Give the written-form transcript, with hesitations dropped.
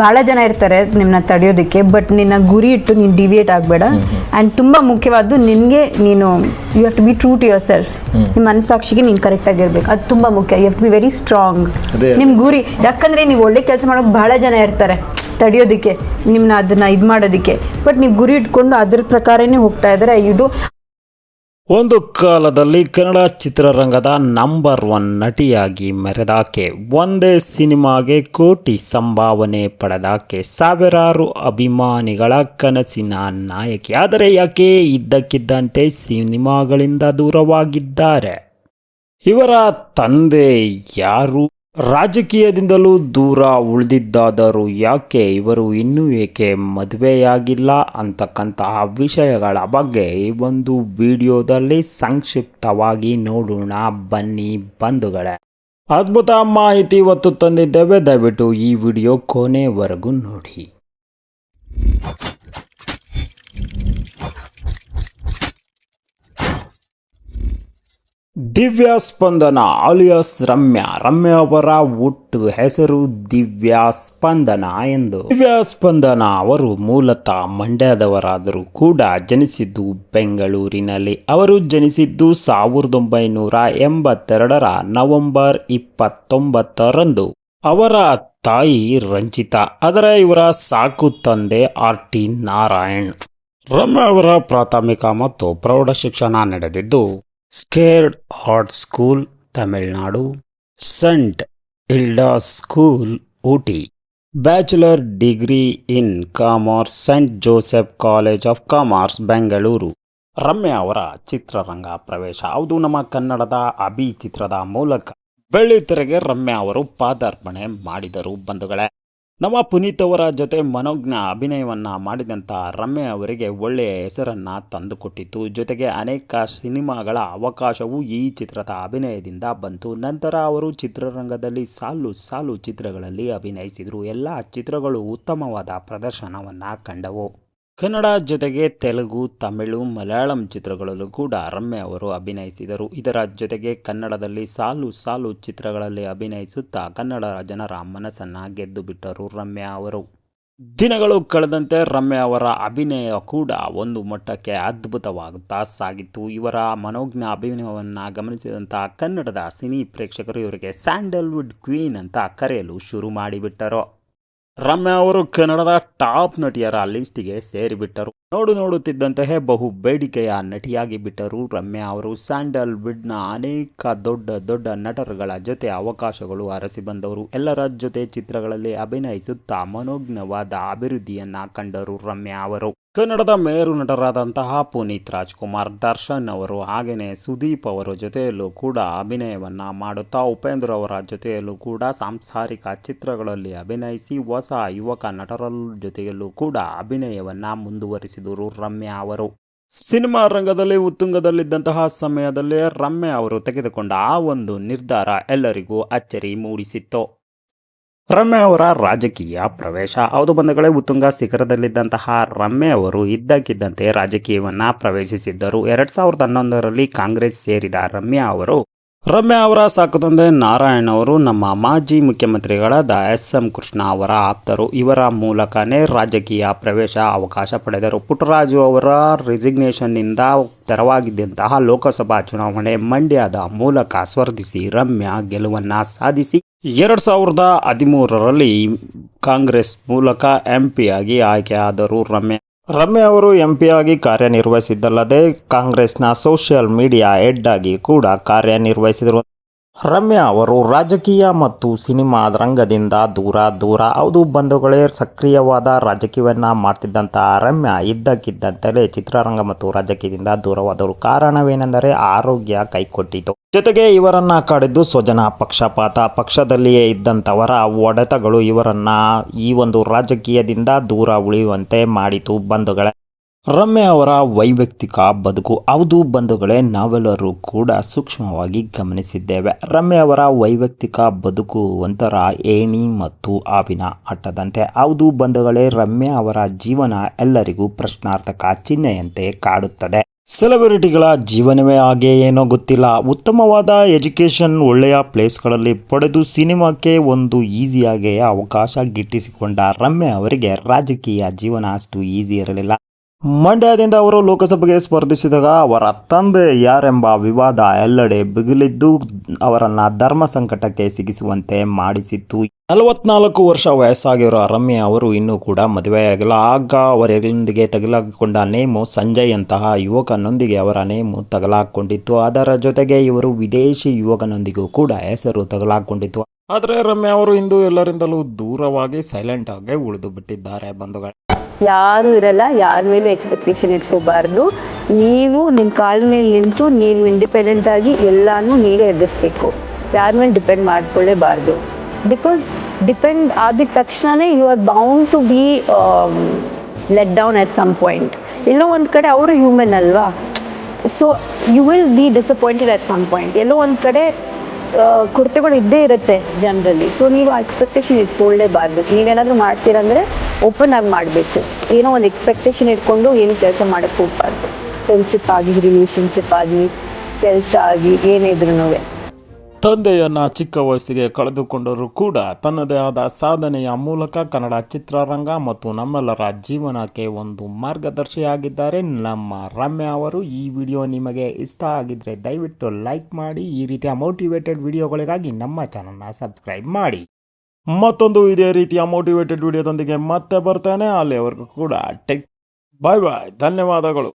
ಭಾಳ ಜನ ಇರ್ತಾರೆ ನಿಮ್ಮನ್ನ ತಡೆಯೋದಕ್ಕೆ, ಬಟ್ ನಿನ್ನ ಗುರಿ ಇಟ್ಟು ನೀನು ಡಿವಿಯೇಟ್ ಆಗಬೇಡ. ಆ್ಯಂಡ್ ತುಂಬ ಮುಖ್ಯವಾದ್ದು ನಿನಗೆ ನೀನು you have to be true to yourself. ನಿಮ್ಮ ಮನಸ್ಸಾಕ್ಷಿಗೆ ನೀನು ಕರೆಕ್ಟಾಗಿರ್ಬೇಕು, ಅದು ತುಂಬ ಮುಖ್ಯ. You have to be very strong. ನಿಮ್ಮ ಗುರಿ, ಯಾಕಂದರೆ ನೀವು ಒಳ್ಳೆ ಕೆಲಸ ಮಾಡೋಕೆ ಭಾಳ ಜನ ಇರ್ತಾರೆ ತಡೆಯೋದಕ್ಕೆ, ನಿಮ್ಮನ್ನ ಅದನ್ನು ಇದು ಮಾಡೋದಕ್ಕೆ, ಬಟ್ ನೀವು ಗುರಿ ಇಟ್ಕೊಂಡು ಅದ್ರ ಪ್ರಕಾರನೇ ಹೋಗ್ತಾ ಇದ್ದಾರೆ. ಇದು ಒಂದು ಕಾಲದಲ್ಲಿ ಕನ್ನಡ ಚಿತ್ರರಂಗದ ನಂಬರ್ 1 ನಟಿಯಾಗಿ ಮೆರೆದಾಕೆ, ಒಂದೇ ಸಿನಿಮಾಗೆ ಕೋಟಿ ಸಂಭಾವನೆ ಪಡೆದಾಕೆ, ಸಾವಿರಾರು ಅಭಿಮಾನಿಗಳ ಕನಸಿನ ನಾಯಕಿ. ಆದರೆ ಯಾಕೆ ಇದ್ದಕ್ಕಿದ್ದಂತೆ ಸಿನಿಮಾಗಳಿಂದ ದೂರವಾಗಿದ್ದಾರೆ? ಇವರ ತಂದೆ ಯಾರು? ರಾಜಕೀಯದಿಂದಲೂ ದೂರ ಉಳಿದಿದ್ದಾದರೂ ಯಾಕೆ? ಇವರು ಇನ್ನೂ ಏಕೆ ಮದುವೆಯಾಗಿಲ್ಲ ಅಂತಕ್ಕಂತಹ ವಿಷಯಗಳ ಬಗ್ಗೆ ಈ ಒಂದು ವಿಡಿಯೋದಲ್ಲಿ ಸಂಕ್ಷಿಪ್ತವಾಗಿ ನೋಡೋಣ ಬನ್ನಿ ಬಂಧುಗಳೇ. ಅದ್ಭುತ ಮಾಹಿತಿ ಇವತ್ತು ತಂದಿದ್ದೇವೆ, ದಯವಿಟ್ಟು ಈ ವಿಡಿಯೋ ಕೊನೆವರೆಗೂ ನೋಡಿ. ದಿವ್ಯಾ ಸ್ಪಂದನ ಅಲಿಯಾಸ್ ರಮ್ಯಾ. ರಮ್ಯಾ ಅವರ ಹುಟ್ಟು ಹೆಸರು ದಿವ್ಯಾ ಸ್ಪಂದನ ಎಂದು. ದಿವ್ಯಾ ಸ್ಪಂದನ ಅವರು ಮೂಲತಃ ಮಂಡ್ಯದವರಾದರೂ ಕೂಡ ಜನಿಸಿದ್ದು ಬೆಂಗಳೂರಿನಲ್ಲಿ. ಅವರು ಜನಿಸಿದ್ದು 1982 ನವೆಂಬರ್ 29ರಂದು. ಅವರ ತಾಯಿ ರಂಜಿತಾ, ಆದರೆ ಇವರ ಸಾಕು ತಂದೆ RT ನಾರಾಯಣ್. ರಮ್ಯಾ ಅವರ ಪ್ರಾಥಮಿಕ ಮತ್ತು ಪ್ರೌಢ ಶಿಕ್ಷಣ ನಡೆದಿದ್ದು Sacred Heart School Tamil Nadu, Saint Hilda's School Ooty, bachelor degree in commerce Saint Joseph College of Commerce Bengaluru. Ramya ಅವರ ಚಿತ್ರರಂಗ ಪ್ರವೇಶ ಹೌದು ನಮ್ಮ ಕನ್ನಡದ ಅಭಿ ಚಿತ್ರದ ಮೂಲಕ ಬೆಳ್ಳಿತೆರೆಗೆ ರಮ್ಯಾ ಅವರು ಪಾದಾರ್ಪಣೆ ಮಾಡಿದರು ಬಂಧುಗಳೇ. ನಮ್ಮ ಪುನೀತ್ ಅವರ ಜೊತೆ ಮನೋಜ್ಞ ಅಭಿನಯವನ್ನ ಮಾಡಿದಂಥ ರಮ್ಯಾ ಅವರಿಗೆ ಒಳ್ಳೆಯ ಹೆಸರನ್ನ ತಂದುಕೊಟ್ಟಿತ್ತು. ಜೊತೆಗೆ ಅನೇಕ ಸಿನಿಮಾಗಳ ಅವಕಾಶವೂ ಈ ಚಿತ್ರದ ಅಭಿನಯದಿಂದ ಬಂತು. ನಂತರ ಅವರು ಚಿತ್ರರಂಗದಲ್ಲಿ ಸಾಲು ಚಿತ್ರಗಳಲ್ಲಿ ಅಭಿನಯಿಸಿದರು. ಎಲ್ಲ ಚಿತ್ರಗಳು ಉತ್ತಮವಾದ ಪ್ರದರ್ಶನವನ್ನ ಕಂಡವು. ಕನ್ನಡ ಜೊತೆಗೆ ತೆಲುಗು, ತಮಿಳು, ಮಲಯಾಳಂ ಚಿತ್ರಗಳಲ್ಲೂ ಕೂಡ ರಮ್ಯಾ ಅವರು ಅಭಿನಯಿಸಿದರು. ಇದರ ಜೊತೆಗೆ ಕನ್ನಡದಲ್ಲಿ ಸಾಲು ಚಿತ್ರಗಳಲ್ಲಿ ಅಭಿನಯಿಸುತ್ತಾ ಕನ್ನಡ ಜನರ ಮನಸ್ಸನ್ನು ಗೆದ್ದು ಬಿಟ್ಟರು ರಮ್ಯಾ ಅವರು. ದಿನಗಳು ಕಳೆದಂತೆ ರಮ್ಯಾ ಅವರ ಅಭಿನಯ ಕೂಡ ಒಂದು ಮಟ್ಟಕ್ಕೆ ಅದ್ಭುತವಾಗುತ್ತಾ ಸಾಗಿತ್ತು. ಇವರ ಮನೋಜ್ಞ ಅಭಿನಯವನ್ನು ಗಮನಿಸಿದಂಥ ಕನ್ನಡದ ಸಿನಿ ಪ್ರೇಕ್ಷಕರು ಇವರಿಗೆ ಸ್ಯಾಂಡಲ್ವುಡ್ ಕ್ವೀನ್ ಅಂತ ಕರೆಯಲು ಶುರು ಮಾಡಿಬಿಟ್ಟರು. ರಮ್ಯಾ ಅವರು ಕನ್ನಡದ ಟಾಪ್ ನಟಿಯರ ಲಿಸ್ಟಿಗೆ ಸೇರಿಬಿಟ್ಟರು. ನೋಡುತ್ತಿದ್ದಂತೆಯೇ ಬಹು ಬೇಡಿಕೆಯ ನಟಿಯಾಗಿ ಬಿಟ್ಟರು ರಮ್ಯಾ ಅವರು. ಸ್ಯಾಂಡಲ್ವುಡ್ನ ಅನೇಕ ದೊಡ್ಡ ನಟರುಗಳ ಜೊತೆ ಅವಕಾಶಗಳು ಅರಸಿ ಬಂದವರು. ಎಲ್ಲರ ಜೊತೆ ಚಿತ್ರಗಳಲ್ಲಿ ಅಭಿನಯಿಸುತ್ತಾ ಮನೋಜ್ಞವಾದ ಅಭಿವೃದ್ಧಿಯನ್ನ ಕಂಡರು ರಮ್ಯಾ ಅವರು. ಕನ್ನಡದ ಮೇರು ನಟರಾದಂತಹ ಪುನೀತ್ ರಾಜ್ಕುಮಾರ್, ದರ್ಶನ್ ಅವರು, ಹಾಗೆಯೇ ಸುದೀಪ್ ಅವರ ಜೊತೆಯಲ್ಲೂ ಕೂಡ ಅಭಿನಯವನ್ನ ಮಾಡುತ್ತಾ ಉಪೇಂದ್ರ ಅವರ ಜೊತೆಯಲ್ಲೂ ಕೂಡ ಸಾಂಸಾರಿಕ ಚಿತ್ರಗಳಲ್ಲಿ ಅಭಿನಯಿಸಿ ಹೊಸ ಯುವಕ ನಟರ ಜೊತೆಯಲ್ಲೂ ಕೂಡ ಅಭಿನಯವನ್ನ ಮುಂದುವರಿಸಿದರು ರಮ್ಯಾ ಅವರು. ಸಿನಿಮಾ ರಂಗದಲ್ಲಿ ಉತ್ತುಂಗದಲ್ಲಿದ್ದಂತಹ ಸಮಯದಲ್ಲಿ ರಮ್ಯಾ ಅವರು ತೆಗೆದುಕೊಂಡ ಆ ಒಂದು ನಿರ್ಧಾರ ಎಲ್ಲರಿಗೂ ಅಚ್ಚರಿ ಮೂಡಿಸಿತ್ತು. ರಮ್ಯಾ ಅವರ ರಾಜಕೀಯ ಪ್ರವೇಶ ಹೌದು ಬಂಧುಗಳೇ, ಉತ್ತುಂಗ ಶಿಖರದಲ್ಲಿದ್ದಂತಹ ರಮ್ಯಾ ಅವರು ಇದ್ದಕ್ಕಿದ್ದಂತೆ ರಾಜಕೀಯವನ್ನ ಪ್ರವೇಶಿಸಿದ್ದರು. 2011ರಲ್ಲಿ ಕಾಂಗ್ರೆಸ್ ಸೇರಿದ ರಮ್ಯಾ ಅವರ ಸಾಕು ತಂದೆ ನಾರಾಯಣ್ ಅವರು ನಮ್ಮ ಮಾಜಿ ಮುಖ್ಯಮಂತ್ರಿಗಳಾದ SM ಕೃಷ್ಣ ಅವರ ಆಪ್ತರು. ಇವರ ಮೂಲಕನೇ ರಾಜಕೀಯ ಪ್ರವೇಶ ಅವಕಾಶ ಪಡೆದರು. ಪುಟ್ಟರಾಜು ಅವರ ರಿಸಿಗ್ನೇಷನ್ನಿಂದ ತೆರವಾಗಿದ್ದಂತಹ ಲೋಕಸಭಾ ಚುನಾವಣೆ ಮಂಡ್ಯದ ಮೂಲಕ ಸ್ಪರ್ಧಿಸಿ ರಮ್ಯಾ ಗೆಲುವನ್ನು ಸಾಧಿಸಿ 2013ರಲ್ಲಿ ಕಾಂಗ್ರೆಸ್ ಮೂಲಕ MP ಆಗಿ ಆಯ್ಕೆಯಾದರು ರಮ್ಯಾ ಅವರು MP ಆಗಿ ಕಾರ್ಯನಿರ್ವಹಿಸಿದ್ದಲ್ಲದೆ ಕಾಂಗ್ರೆಸ್ನ ಸೋಷಿಯಲ್ ಮೀಡಿಯಾ ಹೆಡ್ ಆಗಿ ಕೂಡ ಕಾರ್ಯನಿರ್ವಹಿಸಿದರು. ರಮ್ಯಾ ಅವರು ರಾಜಕೀಯ ಮತ್ತು ಸಿನಿಮಾ ರಂಗದಿಂದ ದೂರ ಹೌದು ಬಂಧುಗಳೇ, ಸಕ್ರಿಯವಾದ ರಾಜಕೀಯವನ್ನ ಮಾಡ್ತಿದ್ದಂತಹ ರಮ್ಯಾ ಇದ್ದಕ್ಕಿದ್ದಂತೆಯೇ ಚಿತ್ರರಂಗ ಮತ್ತು ರಾಜಕೀಯದಿಂದ ದೂರವಾದರು. ಕಾರಣವೇನೆಂದರೆ ಆರೋಗ್ಯ ಕೈಕೊಟ್ಟಿತು. ಜೊತೆಗೆ ಇವರನ್ನ ಕಾಡಿದ್ದು ಸ್ವಜನ ಪಕ್ಷಪಾತ. ಪಕ್ಷದಲ್ಲಿಯೇ ಇದ್ದಂಥವರ ಒಡೆತಗಳು ಇವರನ್ನ ಈ ಒಂದು ರಾಜಕೀಯದಿಂದ ದೂರ ಉಳಿಯುವಂತೆ ಮಾಡಿತು ಬಂಧುಗಳೇ. ರಮ್ಯಾ ಅವರ ವೈಯಕ್ತಿಕ ಬದುಕು ಹೌದು ಬಂಧುಗಳೇ, ನಾವೆಲ್ಲರೂ ಕೂಡ ಸೂಕ್ಷ್ಮವಾಗಿ ಗಮನಿಸಿದ್ದೇವೆ. ರಮ್ಯಾ ಅವರ ವೈಯಕ್ತಿಕ ಬದುಕು ಒಂಥರ ಏಣಿ ಮತ್ತು ಹಾವಿನ ಆಟದಂತೆ. ಹೌದು ಬಂಧುಗಳೇ, ರಮ್ಯಾ ಅವರ ಜೀವನ ಎಲ್ಲರಿಗೂ ಪ್ರಶ್ನಾರ್ಥಕ ಚಿಹ್ನೆಯಂತೆ ಕಾಡುತ್ತದೆ. ಸೆಲೆಬ್ರಿಟಿಗಳ ಜೀವನವೇ ಹಾಗೆ ಏನೋ ಗೊತ್ತಿಲ್ಲ. ಉತ್ತಮವಾದ ಎಜುಕೇಷನ್ ಒಳ್ಳೆಯ ಪ್ಲೇಸ್ಗಳಲ್ಲಿ ಪಡೆದು ಸಿನಿಮಾಕ್ಕೆ ಒಂದು ಈಸಿಯಾಗಿ ಅವಕಾಶ ಗಿಟ್ಟಿಸಿಕೊಂಡ ರಮ್ಯಾ ಅವರಿಗೆ ರಾಜಕೀಯ ಜೀವನ ಅಷ್ಟು ಈಸಿ ಇರಲಿಲ್ಲ. ಮಂಡ್ಯದಿಂದ ಅವರು ಲೋಕಸಭೆಗೆ ಸ್ಪರ್ಧಿಸಿದಾಗ ಅವರ ತಂದೆ ಯಾರೆಂಬ ವಿವಾದ ಎಲ್ಲೆಡೆ ಬಿಗಿಲಿದ್ದು ಅವರನ್ನು ಧರ್ಮ ಸಂಕಟಕ್ಕೆ ಸಿಗಿಸುವಂತೆ ಮಾಡಿಸಿತ್ತು. 44 ವರ್ಷ ವಯಸ್ಸಾಗಿರೋ ರಮ್ಯಾ ಅವರು ಇನ್ನೂ ಕೂಡ ಮದುವೆಯಾಗಿಲ್ಲ. ಆಗ ಅವರೊಂದಿಗೆ ತಗಲಾಕೊಂಡಿದ್ದ ನೇಮು ಸಂಜಯ್ ಅಂತಹ ಯುವಕನೊಂದಿಗೆ ಅವರ ನೇಮು ತಗಲಾಕೊಂಡಿತ್ತು. ಅದರ ಜೊತೆಗೆ ಇವರು ವಿದೇಶಿ ಯುವಕನೊಂದಿಗೂ ಕೂಡ ಹೆಸರು ತಗಲಾಕೊಂಡಿತ್ತು. ಆದರೆ ರಮ್ಯಾ ಅವರು ಇಂದು ಎಲ್ಲರಿಂದಲೂ ದೂರವಾಗಿ ಸೈಲೆಂಟ್ ಆಗಿ ಉಳಿದು ಬಿಟ್ಟಿದ್ದಾರೆ ಬಂಧುಗಳು. ಯಾರು ಇರಲ್ಲ, ಯಾರ ಮೇಲೂ ಎಕ್ಸ್ಪೆಕ್ಟೇಷನ್ ಇಟ್ಕೋಬಾರ್ದು. ನೀವು ನಿಮ್ಮ ಕಾಲ ಮೇಲೆ ನಿಂತು ನೀವು ಇಂಡಿಪೆಂಡೆಂಟ್ ಆಗಿ ಎಲ್ಲಾನು ನೀವೇ ಎದುರಿಸ್ಬೇಕು. ಯಾರ ಮೇಲೆ ಡಿಪೆಂಡ್ ಮಾಡ್ಕೊಳ್ಳೇಬಾರ್ದು. ಬಿಕಾಸ್ ಡಿಪೆಂಡ್ ಆದ ತಕ್ಷಣನೇ you are bound to be let down at some point. ಎಲ್ಲೋ ಒಂದು ಕಡೆ ಅವರು ಹ್ಯೂಮನ್ ಅಲ್ವಾ, so you will be disappointed at some point. ಎಲ್ಲೋ ಒಂದು ಕಡೆ ಕೊರತೆಗಳು ಇದ್ದೇ ಇರುತ್ತೆ ಜನರಲ್ಲಿ. ಸೊ ನೀವು ಆ ಎಕ್ಸ್ಪೆಕ್ಟೇಷನ್ ಇಟ್ಕೊಳ್ಳೇಬಾರ್ದು. ನೀವೇನಾದರೂ ಮಾಡ್ತೀರಂದರೆ ಓಪನ್ ಆಗಿ ಮಾಡಬೇಕು. ಏನೋ ಒಂದು ಎಕ್ಸ್ಪೆಕ್ಟೇಷನ್ ಇಟ್ಕೊಂಡು ಏನು ಕೆಲಸ ಮಾಡೋಕ್ಕೆ ಹೋಗ್ಬಾರ್ದು. ಫ್ರೆಂಡ್ಶಿಪ್ ಆಗಿ, ರಿಲೇಷನ್ಶಿಪ್ ಆಗಿ, ಕೆಲಸ ಆಗಿ, ಏನೇ ಇದ್ರೂ. ತಂದೆಯನ್ನ ಚಿಕ್ಕ ವಯಸ್ಸಿಗೆ ಕಳೆದುಕೊಂಡರೂ ಕೂಡ ತನ್ನದೇ ಆದ ಸಾಧನೆಯ ಮೂಲಕ ಕನ್ನಡ ಚಿತ್ರರಂಗ ಮತ್ತು ನಮ್ಮೆಲ್ಲರ ಜೀವನಕ್ಕೆ ಒಂದು ಮಾರ್ಗದರ್ಶಿಯಾಗಿದ್ದಾರೆ ನಮ್ಮ ರಮ್ಯಾ ಅವರು. ಈ ವಿಡಿಯೋ ನಿಮಗೆ ಇಷ್ಟ ಆಗಿದ್ರೆ ದಯವಿಟ್ಟು ಲೈಕ್ ಮಾಡಿ. ಈ ರೀತಿಯ ಮೋಟಿವೇಟೆಡ್ ವಿಡಿಯೋಗಳಿಗಾಗಿ ನಮ್ಮ ಚಾನಲ್ನ ಸಬ್ಸ್ಕ್ರೈಬ್ ಮಾಡಿ. ಮತ್ತೊಂದು ಇದೇ ರೀತಿಯ ಮೋಟಿವೇಟೆಡ್ ವಿಡಿಯೋದೊಂದಿಗೆ ಮತ್ತೆ ಬರ್ತೇನೆ. ಅಲ್ಲಿವರೆಗೂ ಕೂಡ ಬಾಯ್ ಬಾಯ್, ಧನ್ಯವಾದಗಳು.